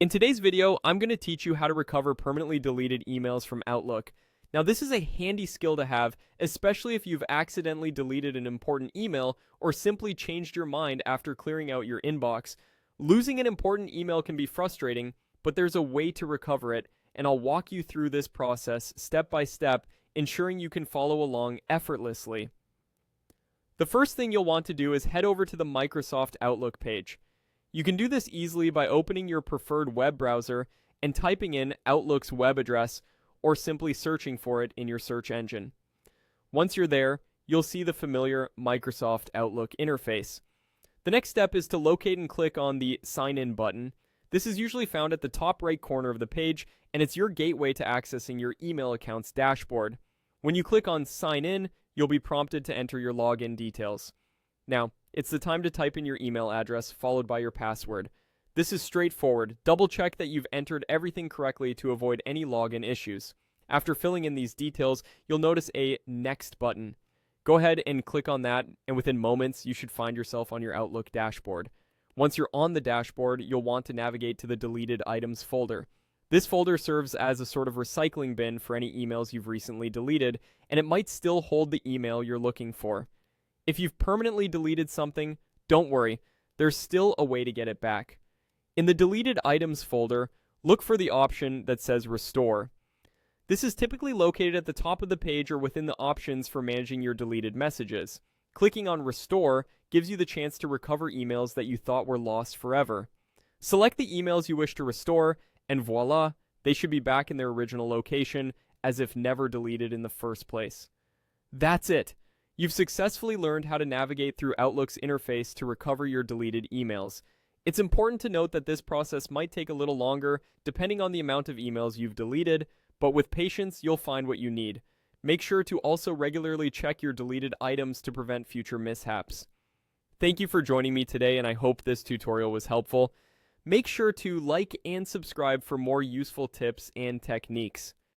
In today's video, I'm going to teach you how to recover permanently deleted emails from Outlook. Now, this is a handy skill to have, especially if you've accidentally deleted an important email or simply changed your mind after clearing out your inbox. Losing an important email can be frustrating, but there's a way to recover it, and I'll walk you through this process step by step, ensuring you can follow along effortlessly. The first thing you'll want to do is head over to the Microsoft Outlook page. You can do this easily by opening your preferred web browser and typing in Outlook's web address or simply searching for it in your search engine. Once you're there, you'll see the familiar Microsoft Outlook interface. The next step is to locate and click on the Sign In button. This is usually found at the top right corner of the page, and it's your gateway to accessing your email account's dashboard. When you click on Sign In, you'll be prompted to enter your login details. Now, it's the time to type in your email address followed by your password. This is straightforward. Double check that you've entered everything correctly to avoid any login issues. After filling in these details, you'll notice a Next button. Go ahead and click on that, and within moments, you should find yourself on your Outlook dashboard. Once you're on the dashboard, you'll want to navigate to the Deleted Items folder. This folder serves as a sort of recycling bin for any emails you've recently deleted, and it might still hold the email you're looking for. If you've permanently deleted something, don't worry, there's still a way to get it back. In the Deleted Items folder, look for the option that says Restore. This is typically located at the top of the page or within the options for managing your deleted messages. Clicking on Restore gives you the chance to recover emails that you thought were lost forever. Select the emails you wish to restore, and voila, they should be back in their original location as if never deleted in the first place. That's it. You've successfully learned how to navigate through Outlook's interface to recover your deleted emails. It's important to note that this process might take a little longer depending on the amount of emails you've deleted, but with patience, you'll find what you need. Make sure to also regularly check your deleted items to prevent future mishaps. Thank you for joining me today, and I hope this tutorial was helpful. Make sure to like and subscribe for more useful tips and techniques.